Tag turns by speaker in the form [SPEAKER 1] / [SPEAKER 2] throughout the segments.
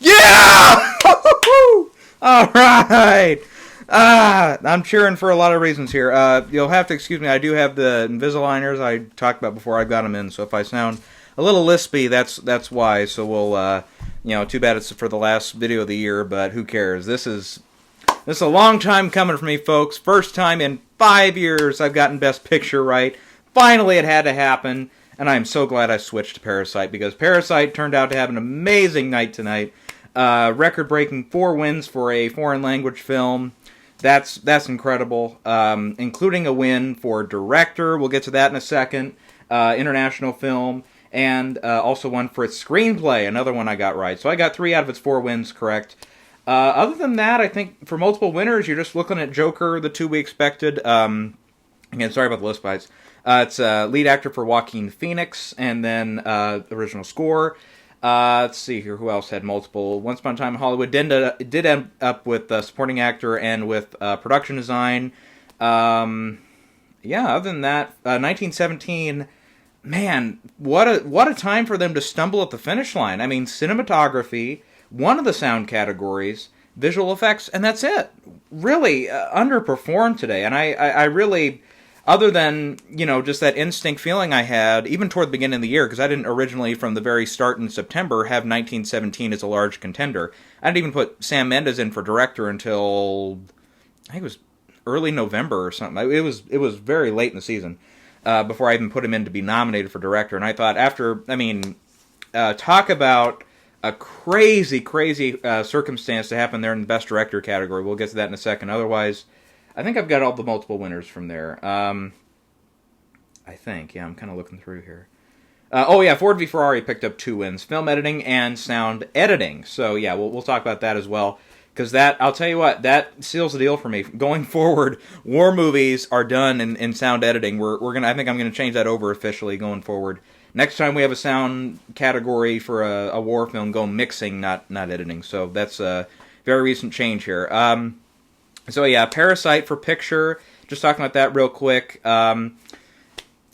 [SPEAKER 1] Yeah! All right. I'm cheering for a lot of reasons here. You'll have to excuse me. I do have the Invisaligners I talked about before. I got them in, so if I sound a little lispy, that's why. So we'll, too bad it's for the last video of the year, but who cares? This is a long time coming for me, folks. First time in 5 years I've gotten Best Picture right. Finally, it had to happen, and I'm so glad I switched to Parasite, because Parasite turned out to have an amazing night tonight. Record-breaking 4 wins for a foreign language film. That's incredible, including a win for director. We'll get to that in a second. International film, and also one for its screenplay, another one I got right. So I got 3 out of its 4 wins correct. Other than that, I think for multiple winners, you're just looking at Joker, the 2 we expected. Again, sorry about the list bites. It's lead actor for Joaquin Phoenix, and then original score. Let's see here, who else had multiple? Once Upon a Time in Hollywood did end up with supporting actor and with production design. Other than that, 1917, man, what a time for them to stumble at the finish line. I mean, cinematography, one of the sound categories, visual effects, and that's it. Really underperformed today, and I really... Other than, just that instinct feeling I had, even toward the beginning of the year, because I didn't originally, from the very start in September, have 1917 as a large contender. I didn't even put Sam Mendes in for director until, I think it was early November or something. It was very late in the season before I even put him in to be nominated for director. And I thought talk about a crazy circumstance to happen there in the Best Director category. We'll get to that in a second. Otherwise... I think I've got all the multiple winners from there. I think. Yeah, I'm kind of looking through here. Ford v. Ferrari picked up 2 wins. Film editing and sound editing. So, yeah, we'll talk about that as well. Because I'll tell you what, that seals the deal for me. Going forward, war movies are done in sound editing. I think I'm going to change that over officially going forward. Next time we have a sound category for a war film, go mixing, not editing. So that's a very recent change here. So yeah, Parasite for picture. Just talking about that real quick.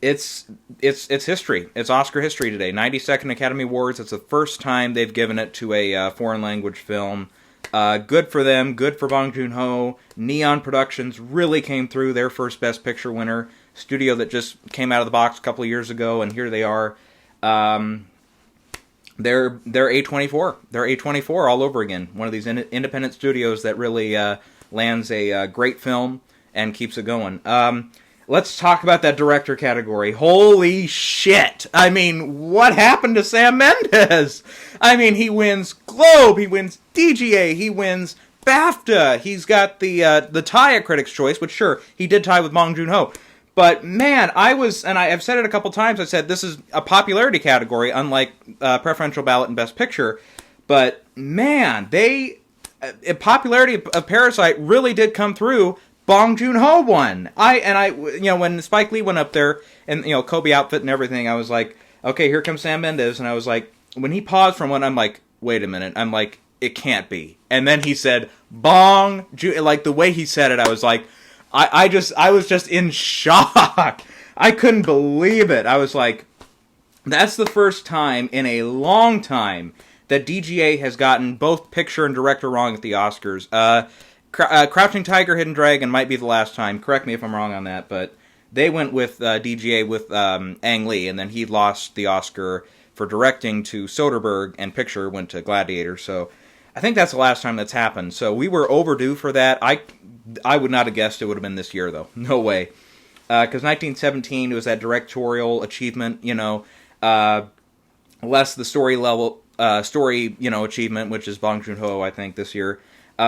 [SPEAKER 1] It's history. It's Oscar history today. 92nd Academy Awards. It's the first time they've given it to a foreign language film. Good for them. Good for Bong Joon-ho. Neon Productions really came through. Their first Best Picture winner. Studio that just came out of the box a couple of years ago, and here they are. They're A24. They're A24 all over again. One of these independent studios that really lands a great film and keeps it going. Let's talk about that director category. Holy shit! I mean, what happened to Sam Mendes? I mean, he wins Globe, he wins DGA, he wins BAFTA. He's got the tie at Critics' Choice, which sure, he did tie with Bong Joon-ho. But man, I've said it a couple times, I said this is a popularity category, unlike preferential ballot and Best Picture. But man, popularity of Parasite really did come through. Bong Joon-ho won. When Spike Lee went up there and Kobe outfit and everything, I was like, okay, here comes Sam Mendes, and I was like, when he paused from one, I'm like, wait a minute, I'm like, it can't be. And then he said Bong Joon, like the way he said it, I was like, I was just in shock. I couldn't believe it. I was like, that's the first time in a long time that DGA has gotten both picture and director wrong at the Oscars. Crouching Tiger, Hidden Dragon might be the last time. Correct me if I'm wrong on that, but they went with DGA with Ang Lee, and then he lost the Oscar for directing to Soderbergh, and picture went to Gladiator. So I think that's the last time that's happened. So we were overdue for that. I would not have guessed it would have been this year, though. No way. Because 1917 was that directorial achievement, less the story level. Achievement, which is Bong Joon-ho, I think, this year,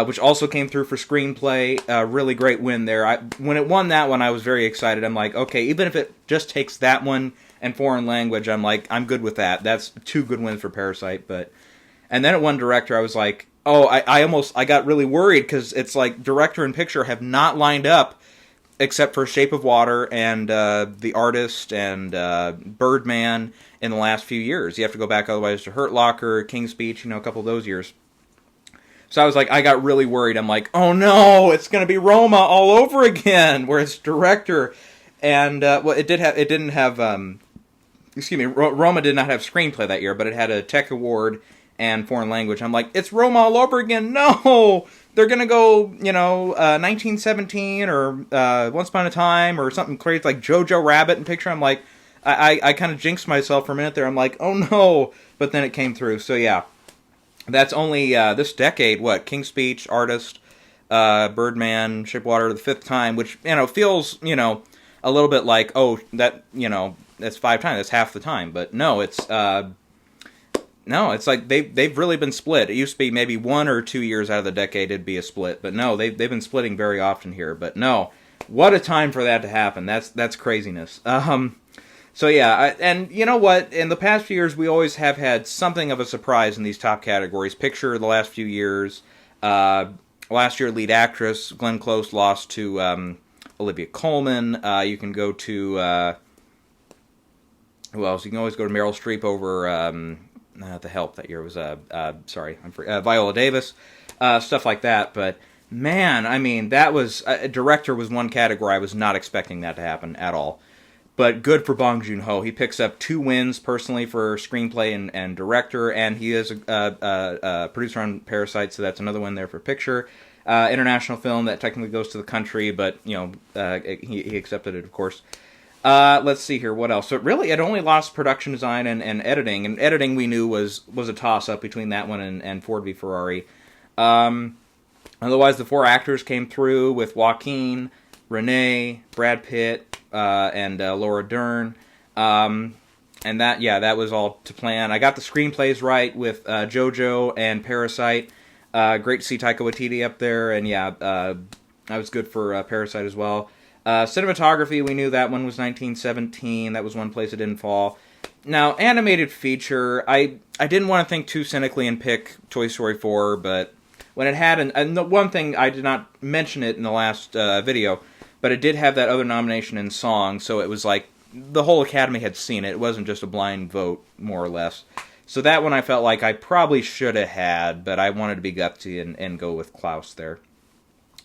[SPEAKER 1] which also came through for screenplay. Really great win there. When it won that one, I was very excited. I'm like, okay, even if it just takes that one and foreign language, I'm like, I'm good with that. That's 2 good wins for Parasite. And then it won director. I was like, I got really worried, because it's like director and picture have not lined up except for Shape of Water and The Artist and Birdman in the last few years. You have to go back otherwise to Hurt Locker, King's Speech, a couple of those years. So I was like, I got really worried. I'm like, oh no, it's going to be Roma all over again, where it's director. And, Roma did not have screenplay that year, but it had a Tech Award and foreign language. I'm like, it's Roma all over again. No, they're gonna go, 1917 or Once Upon a Time or something crazy like Jojo Rabbit in picture. I'm like, I kind of jinxed myself for a minute there. I'm like, oh no, but then it came through. So yeah, that's only this decade. What King's Speech, Artist, Birdman, Shipwater, the fifth time, which feels a little bit like, oh, that that's 5 times, that's half the time. But no, it's like they've really been split. It used to be maybe 1 or 2 years out of the decade it'd be a split, but no, they've been splitting very often here. But no, what a time for that to happen. That's craziness. So yeah, and you know what? In the past few years, we always have had something of a surprise in these top categories. Picture the last few years. Last year, lead actress Glenn Close lost to Olivia Colman. You can go to who else? You can always go to Meryl Streep over The Help that year was Viola Davis, stuff like that. But man, I mean, that was director was one category I was not expecting that to happen at all. But good for Bong Joon-ho. He picks up 2 wins personally for screenplay and director, and he is a producer on Parasite, so that's another win there for picture. International film that technically goes to the country, but he accepted it, of course. Let's see here, what else? So really, it only lost production design and editing, and editing we knew was a toss-up between that one and Ford v. Ferrari. Otherwise, the 4 actors came through with Joaquin, Renee, Brad Pitt, and Laura Dern, and that was all to plan. I got the screenplays right with JoJo and Parasite. Great to see Taika Waititi up there, and that was good for Parasite as well. Cinematography, we knew that one was 1917. That was one place it didn't fall. Now, animated feature, I didn't want to think too cynically and pick Toy Story 4, but when it had, and the one thing, I did not mention it in the last video, but it did have that other nomination in song, so it was like the whole Academy had seen it. It wasn't just a blind vote, more or less. So that one I felt like I probably should have had, but I wanted to be gutsy and go with Klaus there.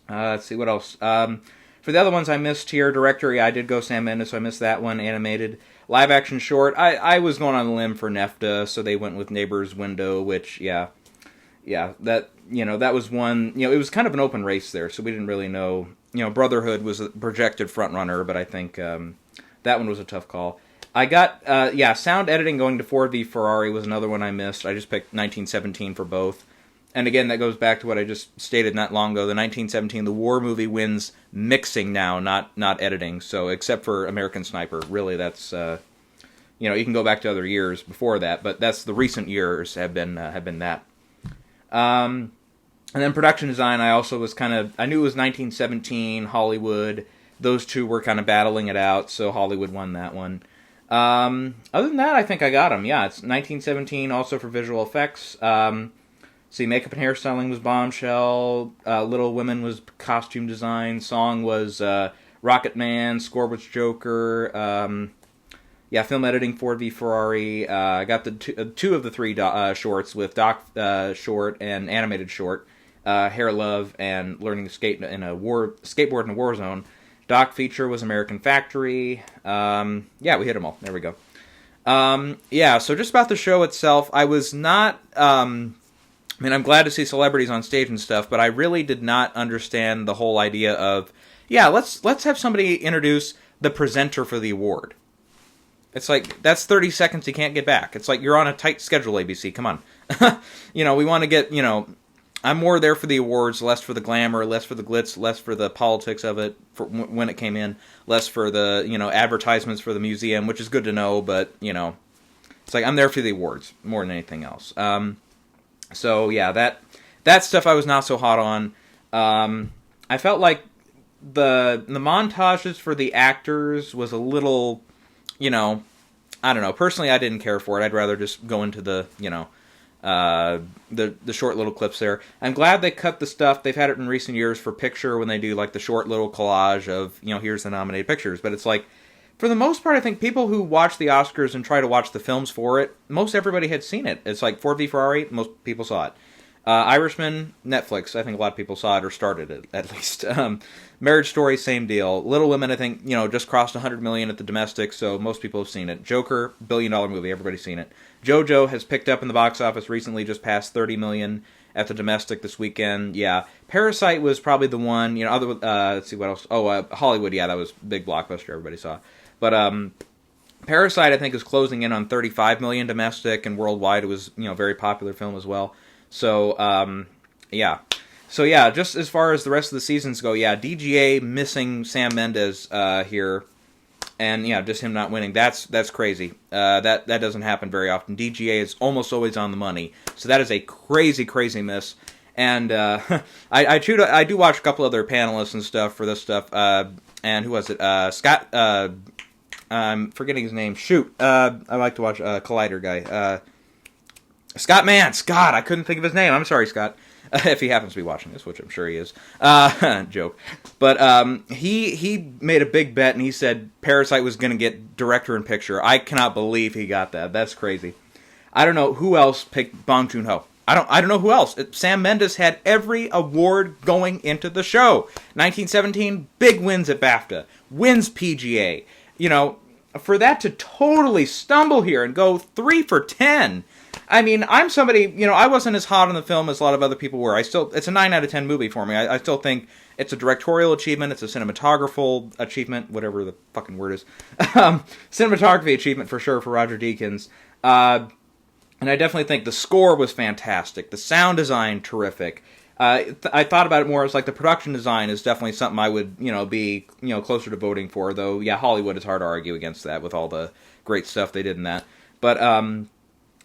[SPEAKER 1] Let's see, what else? For the other ones I missed here, director, I did go Sam Mendes, so I missed that one. Animated. Live action short, I was going on a limb for NEFTA, so they went with Neighbor's Window, which, that was one, it was kind of an open race there, so we didn't really know. Brotherhood was a projected frontrunner, but I think that one was a tough call. I got, sound editing going to Ford v. Ferrari was another one I missed. I just picked 1917 for both. And again, that goes back to what I just stated not long ago. The 1917, the war movie wins mixing now, not editing. So except for American Sniper, really that's, you can go back to other years before that, but that's the recent years have been that. And then production design, I also was I knew it was 1917, Hollywood. Those two were kind of battling it out, so Hollywood won that one. Other than that, I think I got them. Yeah, it's 1917 also for visual effects. Makeup and hairstyling was Bombshell. Little Women was costume design. Song was Rocket Man. Score was Joker. Film editing, Ford v. Ferrari. I got the two of the 3 shorts with doc short and animated short. Hair Love and Learning to Skate Skateboard in a War Zone. Doc feature was American Factory. We hit them all. There we go. So just about the show itself, I was not... I'm glad to see celebrities on stage and stuff, but I really did not understand the whole idea of, let's have somebody introduce the presenter for the award. It's like, that's 30 seconds you can't get back. It's like, you're on a tight schedule, ABC, come on. We want to get, I'm more there for the awards, less for the glamour, less for the glitz, less for the politics of it for when it came in, less for the, advertisements for the museum, which is good to know, but, it's like, I'm there for the awards more than anything else. That stuff I was not so hot on. I felt like the montages for the actors was a little, I don't know. Personally, I didn't care for it. I'd rather just go into the, the short little clips there. I'm glad they cut the stuff. They've had it in recent years for picture when they do like the short little collage of, here's the nominated pictures. But it's like, for the most part, I think people who watch the Oscars and try to watch the films for it, most everybody had seen it. It's like Ford v. Ferrari, most people saw it. Irishman, Netflix. I think a lot of people saw it or started it, at least. Marriage Story, same deal. Little Women, I think, just crossed 100 million at the domestic, so most people have seen it. Joker, billion-dollar movie, everybody's seen it. JoJo has picked up in the box office recently, just passed 30 million at the domestic this weekend. Yeah. Parasite was probably the one, let's see what else. Oh, Hollywood, yeah, that was big blockbuster everybody saw. But, Parasite, I think, is closing in on 35 million domestic, and worldwide it was, very popular film as well. So, yeah. So, yeah, just as far as the rest of the seasons go, yeah, DGA missing Sam Mendes here, and, yeah, just him not winning. That's crazy. That doesn't happen very often. DGA is almost always on the money. So that is a crazy, crazy miss. And I do watch a couple other panelists and stuff for this stuff. And who was it? Scott... I'm forgetting his name. Shoot. I like to watch Collider guy. Scott Mance. God, I couldn't think of his name. I'm sorry, Scott. If he happens to be watching this, which I'm sure he is. Joke. But he made a big bet, and he said Parasite was going to get director and picture. I cannot believe he got that. That's crazy. I don't know who else picked Bong Joon-ho. I don't know who else. Sam Mendes had every award going into the show. 1917, big wins at BAFTA. Wins PGA. For that to totally stumble here and go 3 for 10. I mean, I'm somebody, I wasn't as hot on the film as a lot of other people were. It's a 9 out of 10 movie for me. I still think it's a directorial achievement, it's a cinematographical achievement, whatever the fucking word is. Cinematography achievement for sure for Roger Deakins. And I definitely think the score was fantastic. The sound design, terrific. I thought about it more as like the production design is definitely something I would, be, closer to voting for, though, yeah, Hollywood is hard to argue against that with all the great stuff they did in that. But,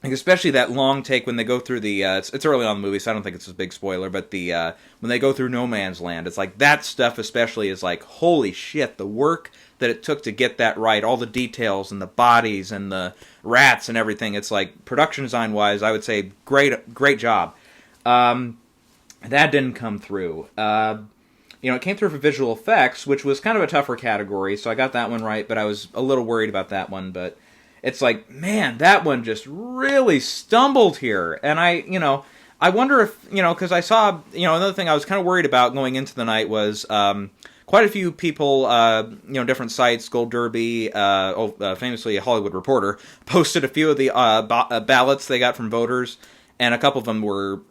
[SPEAKER 1] especially that long take when they go through the, it's early on in the movie, so I don't think it's a big spoiler, but when they go through No Man's Land, it's like, that stuff especially is like, holy shit, the work that it took to get that right, all the details and the bodies and the rats and everything, it's like, production design-wise, I would say, great job. That didn't come through. It came through for visual effects, which was kind of a tougher category, so I got that one right, but I was a little worried about that one, but it's like, man, that one just really stumbled here, and I wonder if, because I saw, another thing I was kind of worried about going into the night was, quite a few people, different sites, Gold Derby, famously a Hollywood Reporter, posted a few of the ballots they got from voters, and a couple of them were,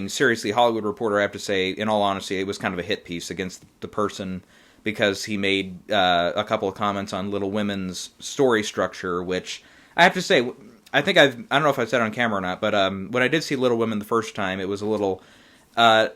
[SPEAKER 1] seriously, Hollywood Reporter, I have to say, in all honesty, it was kind of a hit piece against the person because he made a couple of comments on Little Women's story structure, which I have to say, I don't know if I've said it on camera or not, but when I did see Little Women the first time, it was a little, for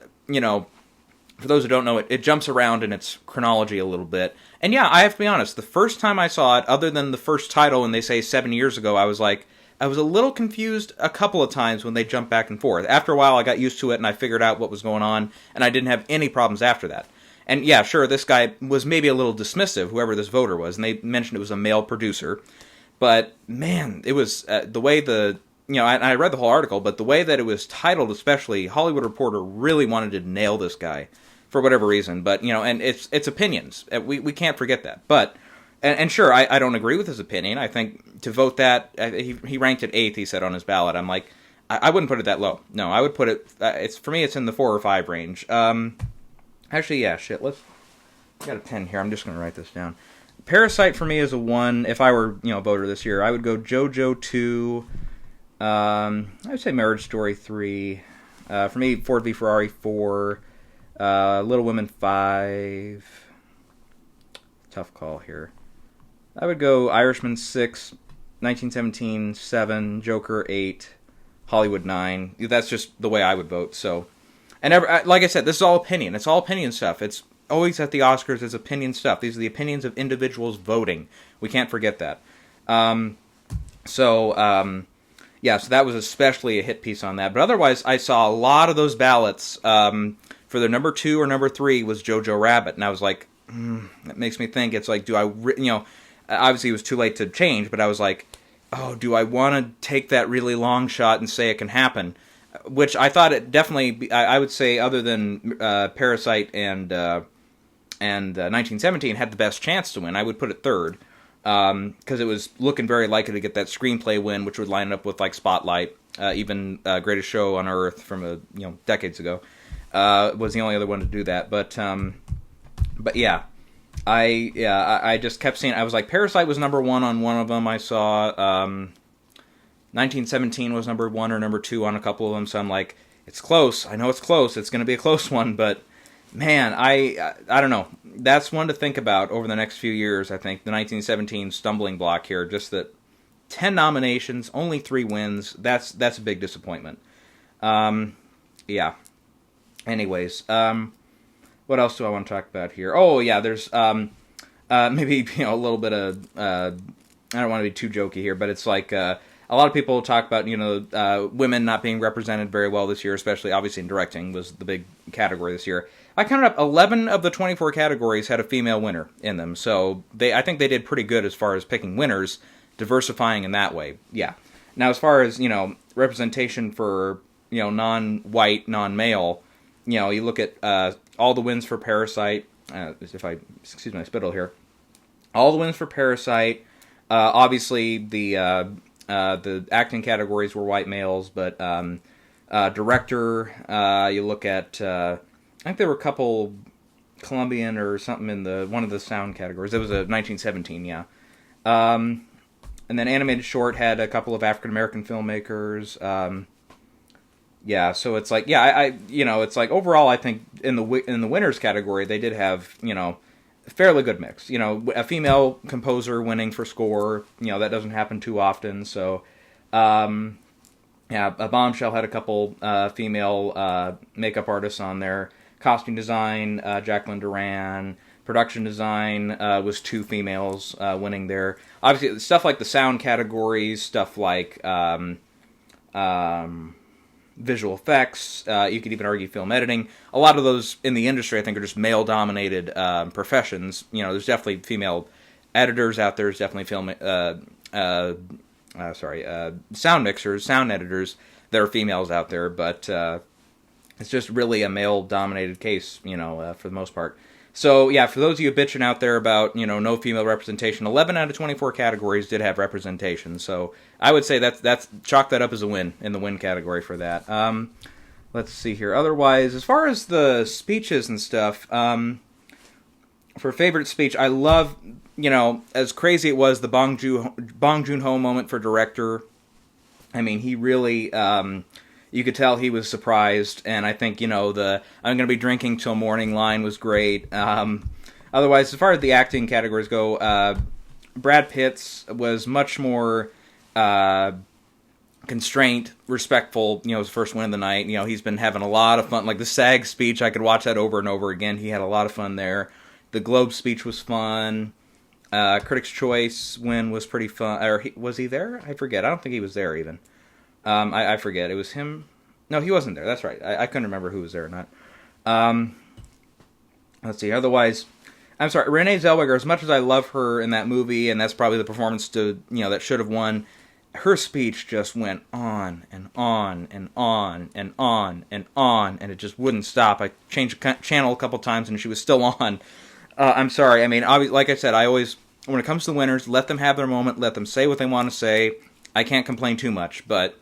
[SPEAKER 1] those who don't know, it jumps around in its chronology a little bit. And yeah, I have to be honest, the first time I saw it, other than the first title, and they say 7 years ago, I was a little confused a couple of times when they jumped back and forth. After a while, I got used to it, and I figured out what was going on, and I didn't have any problems after that. And yeah, sure, this guy was maybe a little dismissive, whoever this voter was, and they mentioned it was a male producer. But, man, it was the way I read the whole article, but the way that it was titled especially, Hollywood Reporter really wanted to nail this guy for whatever reason. But, and it's opinions. We can't forget that. But... And sure, I don't agree with his opinion. I think to vote that, he ranked it 8th, he said, on his ballot. I'm like, I wouldn't put it that low. No, I would put it, for me, it's in the 4 or 5 range. Actually, yeah, shit, I got a pen here, I'm just going to write this down. Parasite for me is a 1. If I were, voter this year, I would go JoJo 2, I would say Marriage Story 3, for me, Ford v Ferrari 4, Little Women 5, tough call here. I would go Irishman 6, 1917 7, Joker 8, Hollywood 9. That's just the way I would vote. So, and like I said, this is all opinion. It's all opinion stuff. It's always at the Oscars. It's opinion stuff. These are the opinions of individuals voting. We can't forget that. So that was especially a hit piece on that. But otherwise, I saw a lot of those ballots for the number 2 or number 3 was Jojo Rabbit, and I was like, that makes me think. It's like, do I, obviously it was too late to change, but I was like, oh, do I want to take that really long shot and say it can happen? Which I thought it definitely, I would say, other than Parasite and 1917, had the best chance to win. I would put it 3rd, because it was looking very likely to get that screenplay win, which would line up with like Spotlight even Greatest Show on Earth from decades ago, was the only other one to do that. But yeah. I just kept seeing. I was like, Parasite was number one on one of them. I saw 1917 was number one or number two on a couple of them. So I'm like, it's close. I know it's close. It's going to be a close one. But man, I don't know. That's one to think about over the next few years. I think the 1917 stumbling block here. Just that 10 nominations, only 3 wins. That's a big disappointment. Yeah. Anyways. What else do I want to talk about here? Oh, yeah, there's maybe a little bit of... I don't want to be too jokey here, but it's like a lot of people talk about, women not being represented very well this year, especially, obviously, in directing was the big category this year. I counted up 11 of the 24 categories had a female winner in them, so I think they did pretty good as far as picking winners, diversifying in that way, yeah. Now, as far as, representation for, non-white, non-male... you look at all the wins for Parasite. Excuse my spittle here. All the wins for Parasite. Obviously, the acting categories were white males, but director. You look at. I think there were a couple Colombian or something in one of the sound categories. It was a 1917, yeah. And then animated short had a couple of African American filmmakers. Yeah, so it's like, yeah, it's like overall, I think in the winners category, they did have, a fairly good mix. A female composer winning for score, that doesn't happen too often. So, yeah, a Bombshell had a couple female makeup artists on there. Costume design, Jacqueline Duran. Production design was 2 females winning there. Obviously, stuff like the sound categories, stuff like visual effects, you could even argue film editing. A lot of those in the industry, I think, are just male-dominated professions. There's definitely female editors out there. There's definitely sound mixers, sound editors that are females out there. But it's just really a male-dominated case, for the most part. So, yeah, for those of you bitching out there about, no female representation, 11 out of 24 categories did have representation. So, I would say that's chalk that up as a win in the win category for that. Let's see here. Otherwise, as far as the speeches and stuff, for favorite speech, I love, as crazy it was, the Bong Joon-ho moment for director. I mean, he really... you could tell he was surprised, and I think, the I'm going to be drinking till morning line was great. Otherwise, as far as the acting categories go, Brad Pitt's was much more constrained, respectful, his first win of the night. He's been having a lot of fun. Like the SAG speech, I could watch that over and over again. He had a lot of fun there. The Globe speech was fun. Critics' Choice win was pretty fun. Or was he there? I forget. I don't think he was there even. I forget. It was him. No, he wasn't there. That's right. I couldn't remember who was there or not. Let's see. Otherwise, I'm sorry. Renee Zellweger, as much as I love her in that movie, and that's probably the performance that should have won, her speech just went on and on and on and on and on, and it just wouldn't stop. I changed the channel a couple times, and she was still on. I'm sorry. I mean, like I said, I always, when it comes to the winners, let them have their moment. Let them say what they want to say. I can't complain too much, but...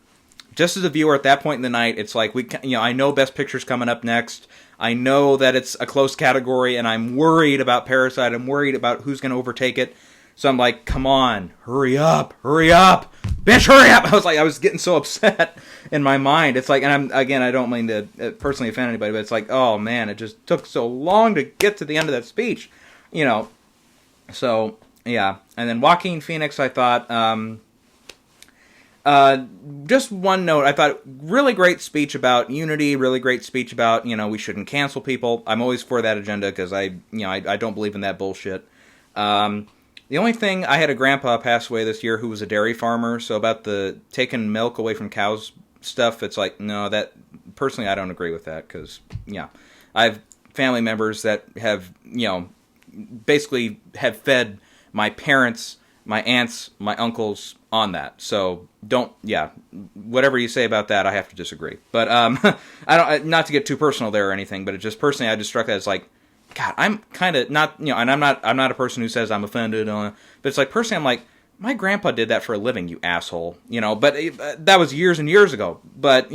[SPEAKER 1] just as a viewer at that point in the night, it's like, I know Best Picture's coming up next. I know that it's a close category, and I'm worried about Parasite. I'm worried about who's going to overtake it. So I'm like, come on, hurry up, bitch, hurry up. I was getting so upset in my mind. It's like, and I don't mean to personally offend anybody, but it's like, oh man, it just took so long to get to the end of that speech, So, yeah. And then Joaquin Phoenix, I thought, just one note, I thought really great speech about unity, really great speech about, we shouldn't cancel people. I'm always for that agenda because I don't believe in that bullshit. The only thing, I had a grandpa pass away this year who was a dairy farmer, so about the taking milk away from cows stuff, it's like, no, that, personally I don't agree with that because, I have family members that have, basically have fed my parents, my aunts, my uncles on that. So whatever you say about that, I have to disagree. But I don't, not to get too personal there or anything, but it just personally, I just struck that as like, God, I'm kind of not, and I'm not a person who says I'm offended, but it's like personally, I'm like, my grandpa did that for a living, you asshole. But that was years and years ago. But,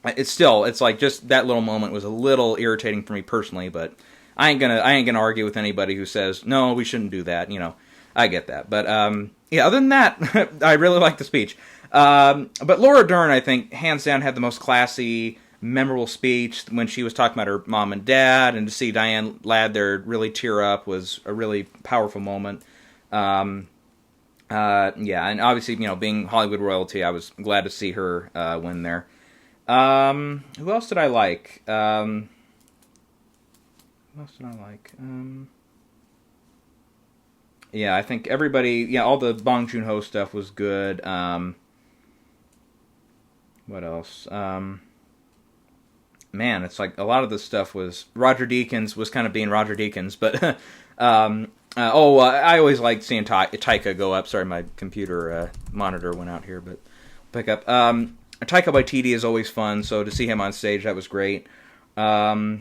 [SPEAKER 1] it's like just that little moment was a little irritating for me personally, but I ain't gonna argue with anybody who says, no, we shouldn't do that. I get that. But, other than that, I really like the speech. But Laura Dern, I think, hands down, had the most classy, memorable speech when she was talking about her mom and dad, and to see Diane Ladd there really tear up was a really powerful moment. And obviously, being Hollywood royalty, I was glad to see her win there. Who else did I like? I think everybody, all the Bong Joon-ho stuff was good. What else? Man, it's like a lot of the stuff was... Roger Deakins was kind of being Roger Deakins, but... I always liked seeing Taika go up. Sorry, my computer monitor went out here, but pick up. Taika Waititi is always fun, so to see him on stage, that was great. Hildur.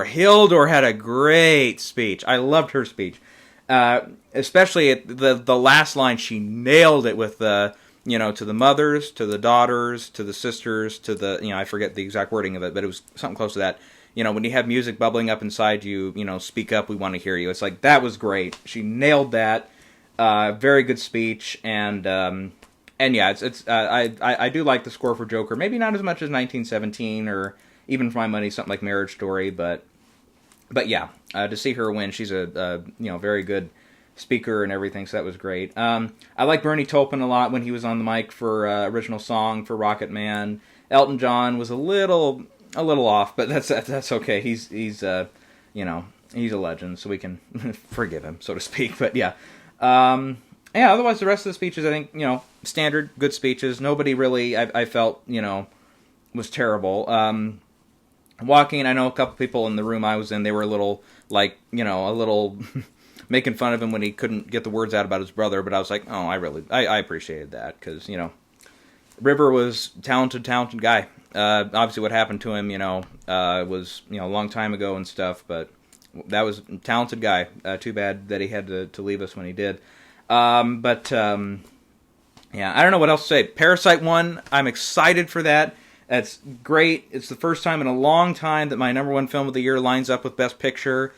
[SPEAKER 1] Hildur had a great speech. I loved her speech. Especially at the last line, she nailed it with the... to the mothers, to the daughters, to the sisters, to the, I forget the exact wording of it, but it was something close to that. When you have music bubbling up inside you, speak up, we want to hear you. It's like, that was great. She nailed that. Very good speech, and I do like the score for Joker. Maybe not as much as 1917, or even for my money, something like Marriage Story, but to see her win, she's a very good speaker and everything, so that was great. I like Bernie Taupin a lot when he was on the mic for original song for Rocket Man. Elton John was a little off, but that's okay. He's a legend, so we can forgive him, so to speak. But otherwise the rest of the speeches, I think, standard good speeches. Nobody really I felt was terrible. Joaquin, I know a couple people in the room I was in, they were a little making fun of him when he couldn't get the words out about his brother, but I was like, oh, I appreciated that, because, River was talented guy. Obviously what happened to him, was, a long time ago and stuff, but that was a talented guy. Too bad that he had to leave us when he did. I don't know what else to say. Parasite won. I'm excited for that. That's great. It's the first time in a long time that my number one film of the year lines up with Best Picture.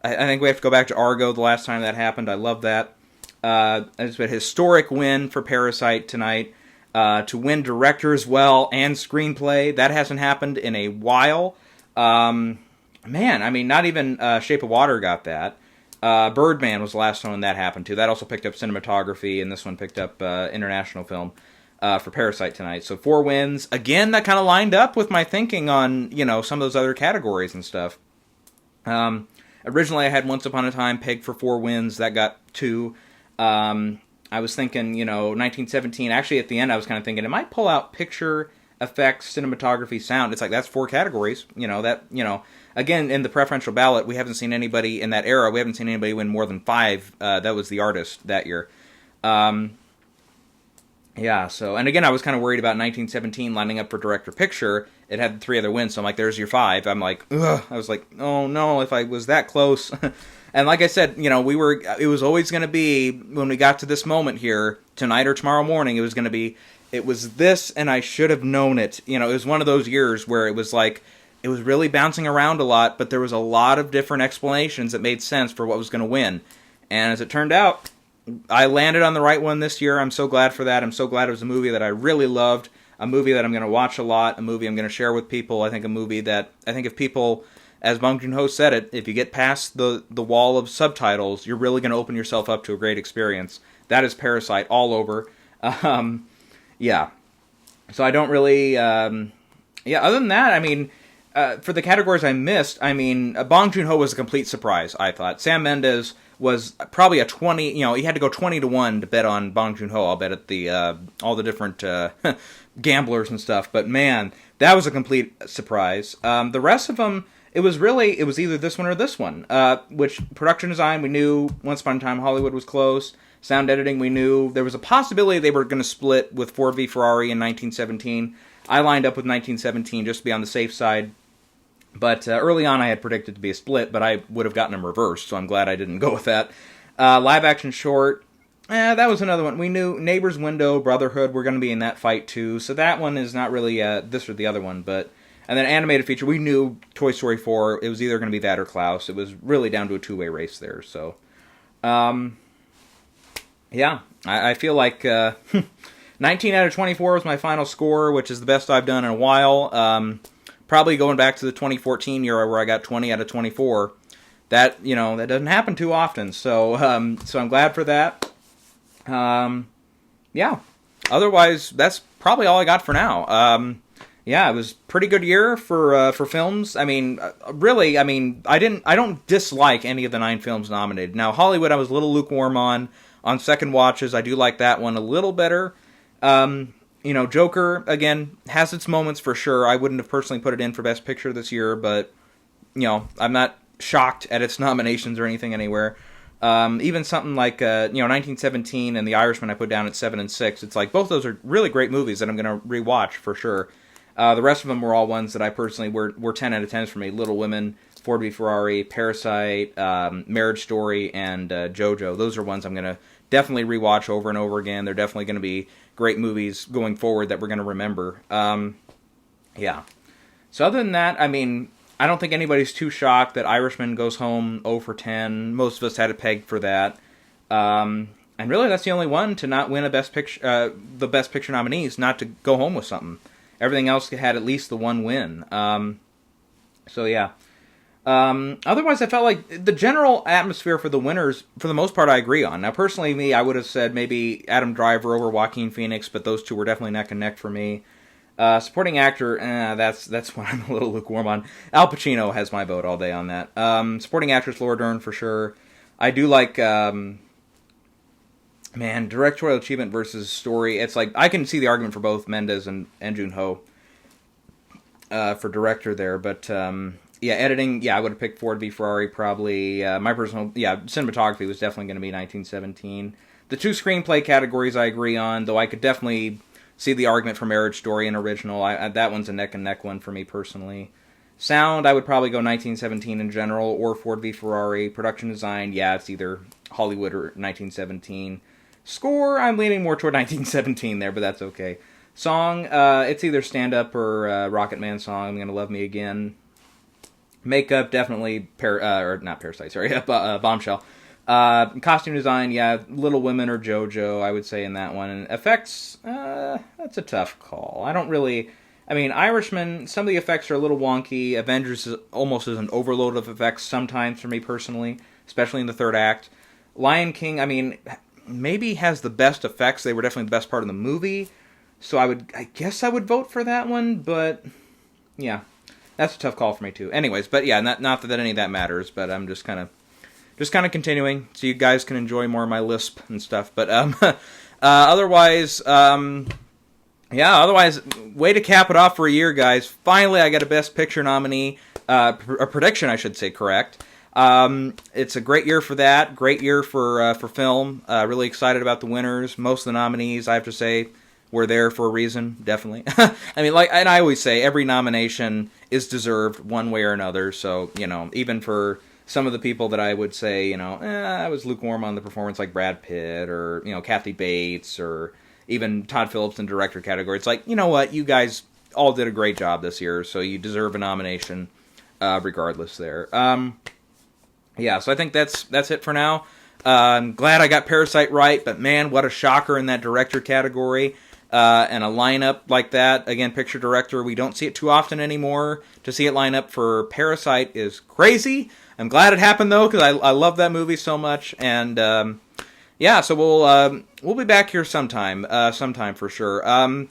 [SPEAKER 1] I think we have to go back to Argo the last time that happened. I love that. It's been a historic win for Parasite tonight. To win director as well and screenplay. That hasn't happened in a while. Not even Shape of Water got that. Birdman was the last one that happened to. That also picked up cinematography, and this one picked up international film for Parasite tonight. So 4 wins. Again, that kind of lined up with my thinking on, some of those other categories and stuff. Originally, I had Once Upon a Time pegged for 4 wins. That got 2. I was thinking, 1917. Actually, at the end, I was kind of thinking, it might pull out picture, effects, cinematography, sound. It's like, that's 4 categories. Again, in the preferential ballot, we haven't seen anybody in that era. We haven't seen anybody win more than 5. That was The Artist that year. And again, I was kind of worried about 1917 lining up for Director Picture. It had 3 other wins, so I'm like, there's your 5. I'm like, ugh. I was like, oh no, if I was that close. And like I said, it was always going to be, when we got to this moment here, tonight or tomorrow morning, it was this, and I should have known it. It was one of those years where it was like, it was really bouncing around a lot, but there was a lot of different explanations that made sense for what was going to win. And as it turned out, I landed on the right one this year. I'm so glad for that. I'm so glad it was a movie that I really loved, a movie that I'm going to watch a lot, a movie I'm going to share with people. I think a movie that, if people, as Bong Joon-ho said it, if you get past the wall of subtitles, you're really going to open yourself up to a great experience. That is Parasite all over. So I don't really... other than that, for the categories I missed, Bong Joon-ho was a complete surprise, I thought. Sam Mendes was probably a 20... he had to go 20-1 to bet on Bong Joon-ho. I'll bet at the all the different gamblers and stuff. But man, that was a complete surprise. The rest of them... It was either this one or this one. Which production design, we knew Once Upon a Time Hollywood was close. Sound editing, we knew there was a possibility they were going to split with Ford v Ferrari in 1917. I lined up with 1917 just to be on the safe side. But early on, I had predicted to be a split, but I would have gotten them reversed, so I'm glad I didn't go with that. Live action short, that was another one. We knew Neighbor's Window, Brotherhood were going to be in that fight too, so that one is not really this or the other one. But and then animated feature, we knew Toy Story 4, it was either going to be that or Klaus. It was really down to a two-way race there. So, yeah, I feel like 19 out of 24 was my final score, which is the best I've done in a while. Probably going back to the 2014 year where I got 20 out of 24. That, that doesn't happen too often. So I'm glad for that. Yeah. Otherwise, that's probably all I got for now. Yeah, it was a pretty good year for films. I mean, really, I don't dislike any of the 9 films nominated. Now, Hollywood, I was a little lukewarm on. On second watches, I do like that one a little better. Joker, again, has its moments for sure. I wouldn't have personally put it in for Best Picture this year, but, I'm not shocked at its nominations or anything anywhere. Even something like, 1917 and The Irishman I put down at 7 and 6. It's like, both those are really great movies that I'm going to rewatch for sure. The rest of them were all ones that I personally were 10 out of 10s for me. Little Women, Ford v. Ferrari, Parasite, Marriage Story, and Jojo. Those are ones I'm going to definitely rewatch over and over again. They're definitely going to be great movies going forward that we're going to remember. Yeah. So other than that, I don't think anybody's too shocked that Irishman goes home 0 for 10. Most of us had it pegged for that. And really, that's the only one to not win the Best Picture nominees, not to go home with something. Everything else had at least the one win. So yeah. Otherwise, I felt like the general atmosphere for the winners, for the most part, I agree on. Now, personally, I would have said maybe Adam Driver over Joaquin Phoenix, but those two were definitely neck and neck for me. Supporting actor, that's what I'm a little lukewarm on. Al Pacino has my vote all day on that. Supporting actress, Laura Dern, for sure. I do like, directorial achievement versus story. It's like, I can see the argument for both Mendes and Joon-ho for director there, but... editing, I would have picked Ford v. Ferrari probably. My personal, cinematography was definitely going to be 1917. The 2 screenplay categories I agree on, though I could definitely see the argument for Marriage Story and Original. That one's a neck and neck one for me personally. Sound, I would probably go 1917 in general, or Ford v. Ferrari. Production design, it's either Hollywood or 1917. Score, I'm leaning more toward 1917 there, but that's okay. Song, it's either Stand Up or Rocket Man song, I'm Gonna Love Me Again. Makeup, definitely, not Parasite, sorry, Bombshell. Costume design, Little Women or Jojo, I would say in that one. And effects, that's a tough call. Irishman, some of the effects are a little wonky. Avengers is almost as an overload of effects sometimes for me personally, especially in the third act. Lion King, maybe has the best effects. They were definitely the best part of the movie. So I guess I would vote for that one, but yeah. That's a tough call for me too. Anyways, but yeah, not that any of that matters, but I'm just kind of continuing so you guys can enjoy more of my lisp and stuff. But otherwise, way to cap it off for a year, guys. Finally, I got a Best Picture nominee, a prediction, I should say, correct. It's a great year for that. Great year for film. Really excited about the winners. Most of the nominees, I have to say, were there for a reason, definitely. And I always say, every nomination is deserved one way or another. So, even for some of the people that I would say, I was lukewarm on the performance, like Brad Pitt or, Kathy Bates or even Todd Phillips in director category. It's like, you know what, you guys all did a great job this year, so you deserve a nomination regardless there. So I think that's it for now. I'm glad I got Parasite right, but man, what a shocker in that director category. And a lineup like that, again, picture director, we don't see it too often anymore. To see it line up for Parasite is crazy. I'm glad it happened, though, because I love that movie so much. And, so we'll be back here sometime for sure. I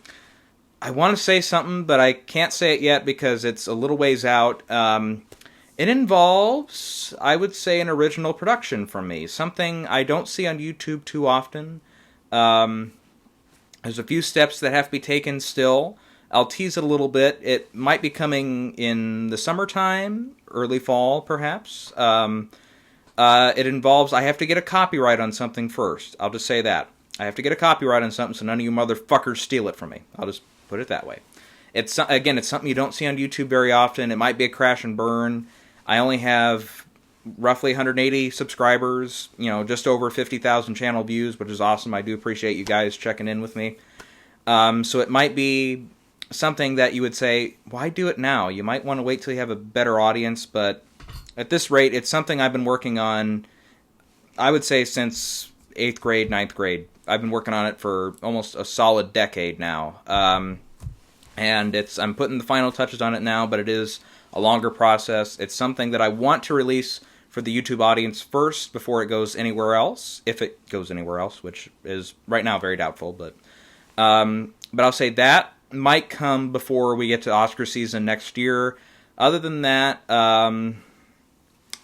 [SPEAKER 1] want to say something, but I can't say it yet because it's a little ways out. It involves, I would say, an original production from me. Something I don't see on YouTube too often. There's a few steps that have to be taken still. I'll tease it a little bit. It might be coming in the summertime, early fall, perhaps. It involves, I have to get a copyright on something first. I'll just say that. I have to get a copyright on something so none of you motherfuckers steal it from me. I'll just put it that way. it's something you don't see on YouTube very often. It might be a crash and burn. I only have roughly 180 subscribers, just over 50,000 channel views, which is awesome. I do appreciate you guys checking in with me. So it might be something that you would say, why do it now? You might want to wait till you have a better audience, but at this rate, it's something I've been working on, I would say, since 8th grade, 9th grade. I've been working on it for almost a solid decade now. And I'm putting the final touches on it now, but it is a longer process. It's something that I want to release for the YouTube audience first before it goes anywhere else, if it goes anywhere else, which is right now very doubtful. But I'll say that might come before we get to Oscar season next year. Other than that, I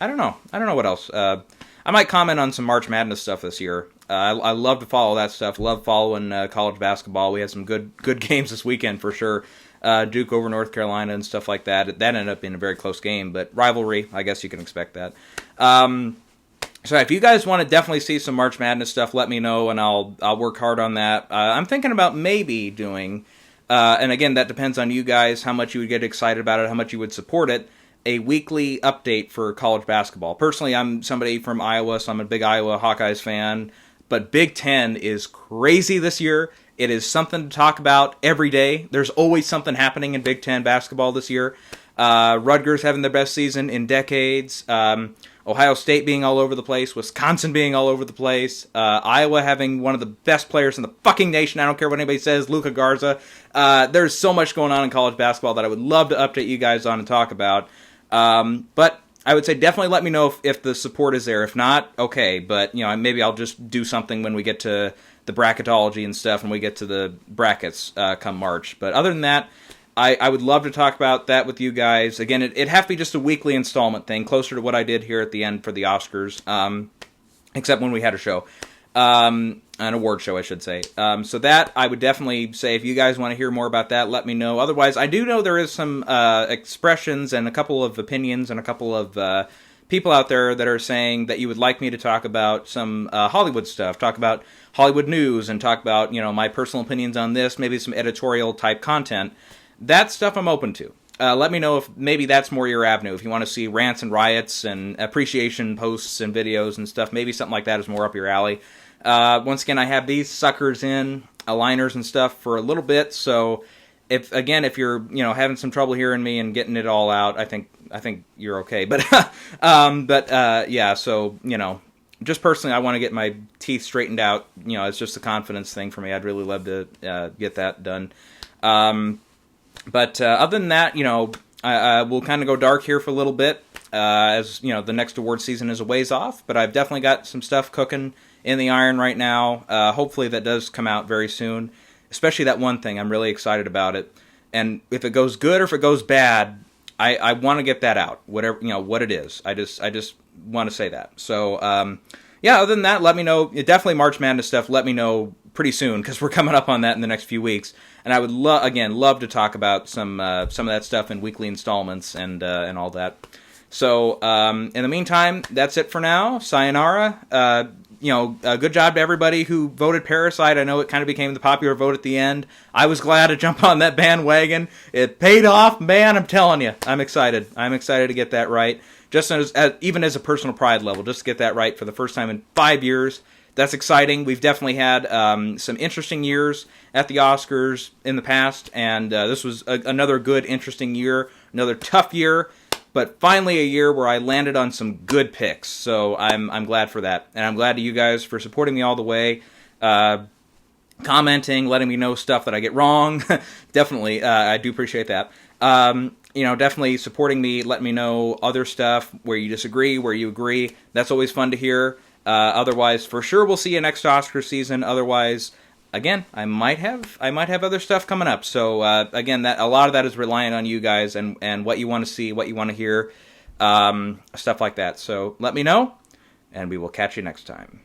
[SPEAKER 1] don't know. I don't know what else. I might comment on some March Madness stuff this year. I love to follow that stuff. Love following college basketball. We had some good games this weekend for sure. Duke over North Carolina and stuff like that. That ended up being a very close game, but rivalry, I guess you can expect that. So if you guys want to definitely see some March Madness stuff, let me know, and I'll work hard on that. I'm thinking about maybe doing, and again, that depends on you guys, how much you would get excited about it, how much you would support it, a weekly update for college basketball. Personally, I'm somebody from Iowa, so I'm a big Iowa Hawkeyes fan, but Big Ten is crazy this year. It is something to talk about every day. There's always something happening in Big Ten basketball this year. Rutgers having their best season in decades. Ohio State being all over the place. Wisconsin being all over the place. Iowa having one of the best players in the fucking nation. I don't care what anybody says. Luka Garza. There's so much going on in college basketball that I would love to update you guys on and talk about. But I would say definitely let me know if the support is there. If not, okay. But, maybe I'll just do something when we get to the bracketology and stuff and we get to the brackets come March. But other than that, I would love to talk about that with you guys. Again, it'd have to be just a weekly installment thing, closer to what I did here at the end for the Oscars, except when we had a show. An award show, I should say. So that, I would definitely say, if you guys want to hear more about that, let me know. Otherwise, I do know there is some expressions and a couple of opinions and a couple of people out there that are saying that you would like me to talk about some Hollywood stuff, talk about Hollywood news, and talk about, my personal opinions on this, maybe some editorial-type content. That stuff I'm open to. Let me know if maybe that's more your avenue. If you want to see rants and riots and appreciation posts and videos and stuff, maybe something like that is more up your alley. Once again, I have these suckers in, aligners and stuff, for a little bit. So if you're having some trouble hearing me and getting it all out, I think you're okay. But yeah. So just personally, I want to get my teeth straightened out. It's just a confidence thing for me. I'd really love to get that done. But other than that, we'll kind of go dark here for a little bit, as the next award season is a ways off. But I've definitely got some stuff cooking in the iron right now. Hopefully that does come out very soon. Especially that one thing, I'm really excited about it. And if it goes good or if it goes bad, I want to get that out. Whatever what it is, I just want to say that. So yeah. Other than that, let me know. Definitely March Madness stuff. Let me know pretty soon, because we're coming up on that in the next few weeks. And I would love to talk about some of that stuff in weekly installments and all that. So in the meantime, that's it for now. Sayonara. Good job to everybody who voted Parasite. I know it kind of became the popular vote at the end. I was glad to jump on that bandwagon. It paid off, man. I'm telling you. I'm excited. I'm excited to get that right. Just even as a personal pride level, just to get that right for the first time in 5 years. That's exciting. We've definitely had some interesting years at the Oscars in the past, and this was another good, interesting year, another tough year, but finally a year where I landed on some good picks. So I'm glad for that, and I'm glad to you guys for supporting me all the way, commenting, letting me know stuff that I get wrong. Definitely, I do appreciate that. Definitely supporting me, letting me know other stuff where you disagree, where you agree. That's always fun to hear. Otherwise, for sure, we'll see you next Oscar season. Otherwise, again, I might have other stuff coming up. So again, that a lot of that is relying on you guys and what you want to see, what you want to hear, stuff like that. So let me know, and we will catch you next time.